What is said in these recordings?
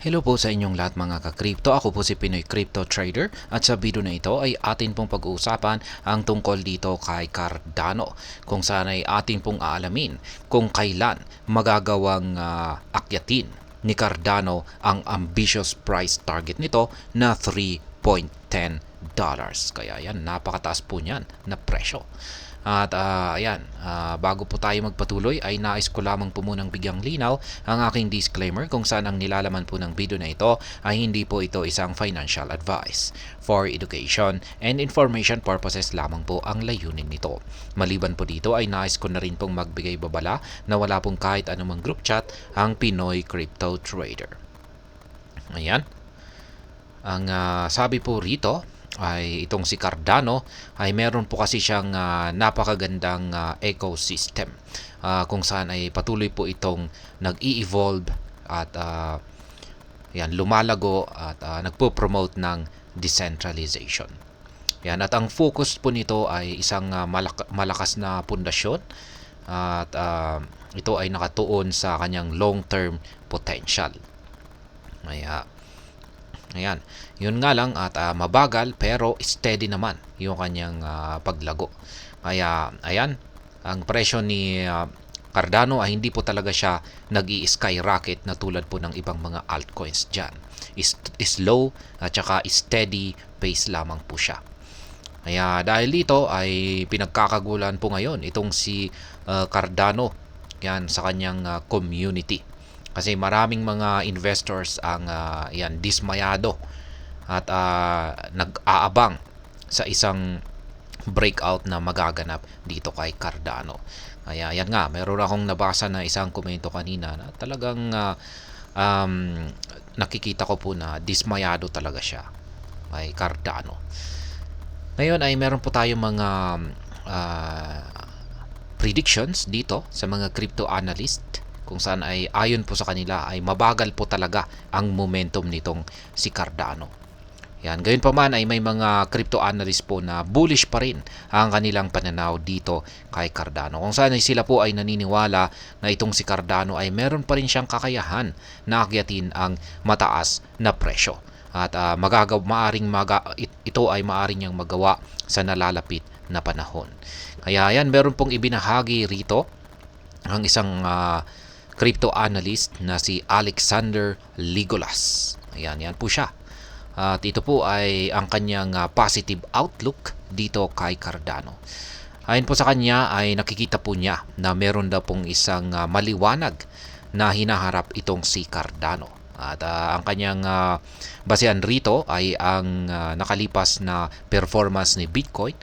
Hello po sa inyong lahat mga ka-crypto. Ako po si Pinoy Crypto Trader at sa video na ito ay atin pong pag-uusapan ang tungkol dito kay Cardano, kung saan ay atin pong aalamin kung kailan magagawang akyatin ni Cardano ang ambitious price target nito na $3.10. Kaya yan, napakataas po niyan na presyo. At bago po tayo magpatuloy ay nais ko lamang po munang bigyang linaw ang aking disclaimer kung saan ang nilalaman po ng video na ito ay hindi po ito isang financial advice. For education and information purposes lamang po ang layunin nito. Maliban po dito ay nais ko na rin pong magbigay babala na wala pong kahit anumang group chat ang Pinoy Crypto Trader. Ayan. Ang sabi po rito ay itong si Cardano ay meron po kasi siyang napakagandang ecosystem kung saan ay patuloy po itong nag-i-evolve at lumalago at nagpo-promote ng decentralization. Yan, at ang focus po nito ay isang malakas na pundasyon at ito ay nakatuon sa kanyang long-term potential. Ayan. Yun nga lang at mabagal pero steady naman yung kanyang paglago. Kaya ayan, ang presyo ni Cardano ay hindi po talaga siya nag-i-skyrocket na tulad po ng ibang mga altcoins dyan. Slow at saka steady pace lamang po siya. Kaya dahil dito ay pinagkakagulan po ngayon itong si Cardano yan sa kanyang community. Kasi maraming mga investors ang dismayado at nag-aabang sa isang breakout na magaganap dito kay Cardano. Kaya yan nga, meron akong nabasa na isang komento kanina na talagang nakikita ko po na dismayado talaga siya kay Cardano. Ngayon ay meron po tayong mga predictions dito sa mga crypto analyst kung saan ay ayon po sa kanila ay mabagal po talaga ang momentum nitong si Cardano. Yan, gayon pa man ay may mga crypto analyst po na bullish pa rin ang kanilang pananaw dito kay Cardano. Kung saan ay sila po ay naniniwala na itong si Cardano ay meron pa rin siyang kakayahan na akyatin ang mataas na presyo. At ito ay maaring niyang magawa sa nalalapit na panahon. Kaya yan, meron pong ibinahagi rito ang isang crypto analyst na si Alexander Ligolas. Ayan, yan po siya. At ito po ay ang kanyang positive outlook dito kay Cardano. Ayon po sa kanya ay nakikita po niya na meron daw pong isang maliwanag na hinaharap itong si Cardano. At ang kanyang basehan rito ay ang nakalipas na performance ni Bitcoin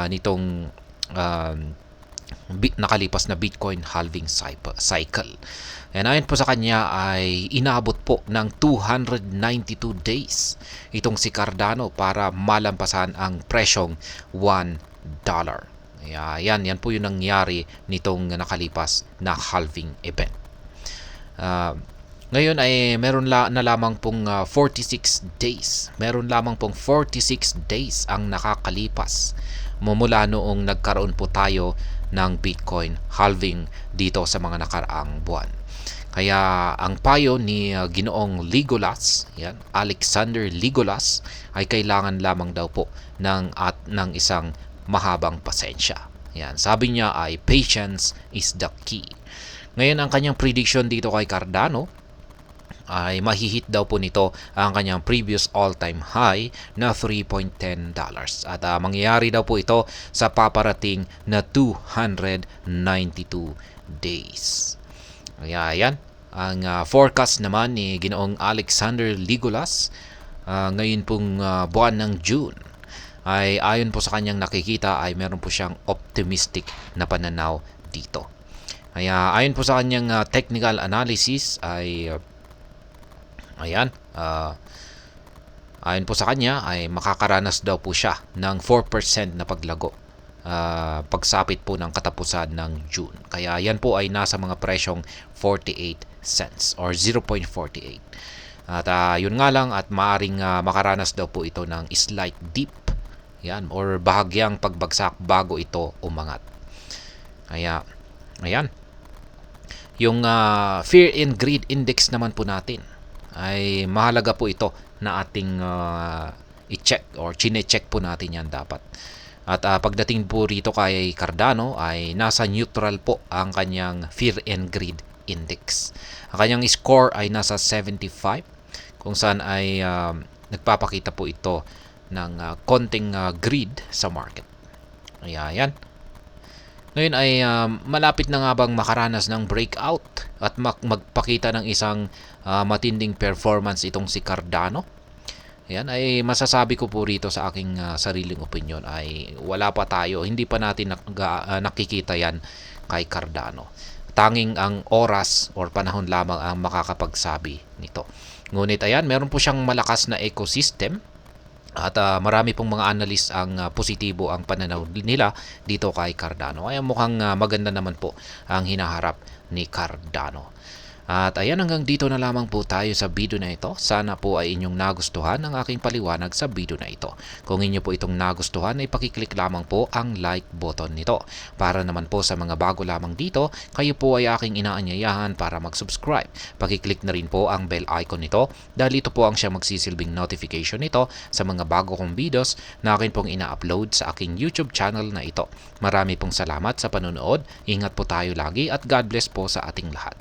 nitong nakalipas na Bitcoin halving cycle. And ayon po sa kanya ay inabot po ng 292 days itong si Cardano para malampasan ang presyong $1. Yan po yung nangyari nitong nakalipas na halving event. Ngayon ay meron na lamang pong 46 days. Meron lamang pong 46 days ang nakakalipas mula noong nagkaroon po tayo ng Bitcoin halving dito sa mga nakaraang buwan. Kaya ang payo ni Ginoong Ligolas, yan, Alexander Ligolas, ay kailangan lamang daw po ng isang mahabang pasensya. Yan, sabi niya ay patience is the key. Ngayon ang kanyang prediction dito kay Cardano ay mahihit daw po nito ang kanyang previous all-time high na $3.10. At mangyayari daw po ito sa paparating na 292 days. Kaya yan, ang forecast naman ni Ginoong Alexander Ligolas ngayon pong buwan ng June ay ayon po sa kanyang nakikita ay meron po siyang optimistic na pananaw dito. Kaya ayon po sa kanyang technical analysis ay ayon po sa kanya ay makakaranas daw po siya ng 4% na paglago pagsapit po ng katapusan ng June. Kaya yan po ay nasa mga presyong 48 cents or 0.48. At yun nga lang at maaring makaranas daw po ito ng slight dip. Yan, or bahagyang pagbagsak bago ito umangat. Kaya ayan. Yung Fear and Greed Index naman po natin ay mahalaga po ito na ating i-check or chine-check po natin yan dapat. At pagdating po rito kay Cardano ay nasa neutral po ang kanyang Fear and Greed Index. Ang kanyang score ay nasa 75 kung saan ay nagpapakita po ito ng konting greed sa market. Ayan. Ngayon ay malapit na nga bang makaranas ng breakout at magpakita ng isang matinding performance itong si Cardano? Yan ay masasabi ko po rito sa aking sariling opinion ay wala pa tayo, hindi pa natin nakikita yan kay Cardano. Tanging ang oras or panahon lamang ang makakapagsabi nito. Ngunit ayan, meron po siyang malakas na ecosystem at marami pong mga analyst ang positibo ang pananaw nila dito kay Cardano. Ay mukhang maganda naman po ang hinaharap ni Cardano. At ayan, hanggang dito na lamang po tayo sa video na ito. Sana po ay inyong nagustuhan ang aking paliwanag sa video na ito. Kung inyo po itong nagustuhan ay pakiclick lamang po ang like button nito. Para naman po sa mga bago lamang dito, kayo po ay aking inaanyayahan para mag-subscribe. Pakiclick na rin po ang bell icon nito dahil ito po ang siya magsisilbing notification nito sa mga bago kong videos na akin pong ina-upload sa aking YouTube channel na ito. Marami pong salamat sa panonood. Ingat po tayo lagi at God bless po sa ating lahat.